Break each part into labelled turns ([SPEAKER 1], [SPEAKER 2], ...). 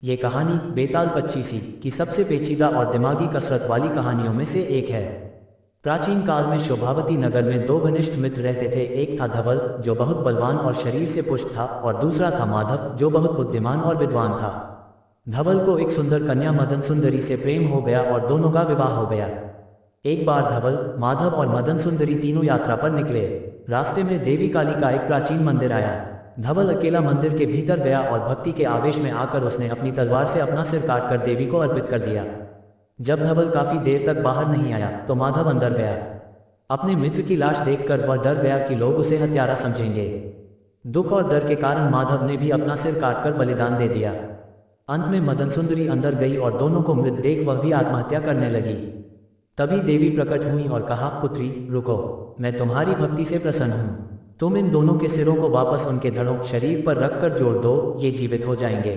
[SPEAKER 1] ये कहानी बेताल पच्चीसी की सबसे पेचीदा और दिमागी कसरत वाली कहानियों में से एक है। प्राचीन काल में शोभावती नगर में दो घनिष्ठ मित्र रहते थे। एक था धवल जो बहुत बलवान और शरीर से पुष्ट था, और दूसरा था माधव जो बहुत बुद्धिमान और विद्वान था। धवल को एक सुंदर कन्या मदन सुंदरी से प्रेम हो गया और दोनों का विवाह हो गया। एक बार धवल, माधव और मदन सुंदरी तीनों यात्रा पर निकले। रास्ते में देवी काली का एक प्राचीन मंदिर आया। धवल अकेला मंदिर के भीतर गया और भक्ति के आवेश में आकर उसने अपनी तलवार से अपना सिर काटकर देवी को अर्पित कर दिया। जब धवल काफी देर तक बाहर नहीं आया तो माधव अंदर गया। अपने मित्र की लाश देखकर वह डर गया कि लोग उसे हत्यारा समझेंगे। दुख और डर के कारण माधव ने भी अपना सिर काटकर बलिदान दे दिया। अंत में मदन सुंदरी अंदर गई और दोनों को मृत देख वह भी आत्महत्या करने लगी। तभी देवी प्रकट हुई और कहा, पुत्री रुको, मैं तुम्हारी भक्ति से प्रसन्न हूँ। तुम इन दोनों के सिरों को वापस उनके धड़ों शरीर पर रखकर जोड़ दो, ये जीवित हो जाएंगे।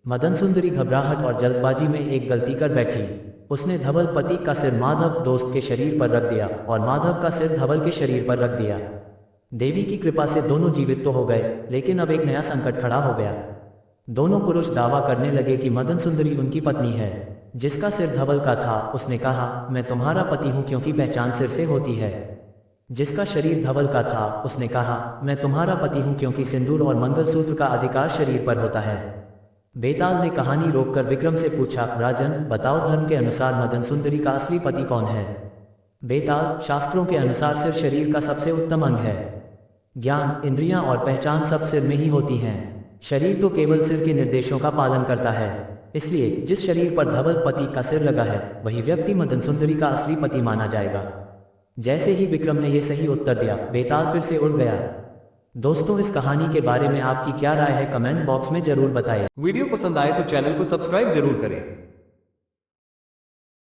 [SPEAKER 1] मदन सुंदरी घबराहट और जल्दबाजी में एक गलती कर बैठी। उसने धवल पति का सिर माधव दोस्त के शरीर पर रख दिया और माधव का सिर धवल के शरीर पर रख दिया। देवी की कृपा से दोनों जीवित तो हो गए, लेकिन अब एक नया संकट खड़ा हो गया। दोनों पुरुष दावा करने लगे कि मदन सुंदरी उनकी पत्नी है। जिसका सिर धवल का था उसने कहा, मैं तुम्हारा पति हूं क्योंकि पहचान सिर से होती है। जिसका शरीर धवल का था उसने कहा, मैं तुम्हारा पति हूं क्योंकि सिंदूर और मंगलसूत्र का अधिकार शरीर पर होता है। बेताल ने कहानी रोककर विक्रम से पूछा, राजन बताओ, धर्म के अनुसार मदन सुंदरी का असली पति कौन है? बेताल, शास्त्रों के अनुसार सिर शरीर का सबसे उत्तम अंग है। ज्ञान, इंद्रियां और पहचान सब सिर में ही होती हैं। शरीर तो केवल सिर के निर्देशों का पालन करता है। इसलिए जिस शरीर पर धवल पति का सिर लगा है वही व्यक्ति मदन सुंदरी का असली पति माना जाएगा। जैसे ही विक्रम ने यह सही उत्तर दिया, बेताल फिर से उड़ गया। दोस्तों, इस कहानी के बारे में आपकी क्या राय है कमेंट बॉक्स में जरूर बताएं।
[SPEAKER 2] वीडियो पसंद आए तो चैनल को सब्सक्राइब जरूर करें।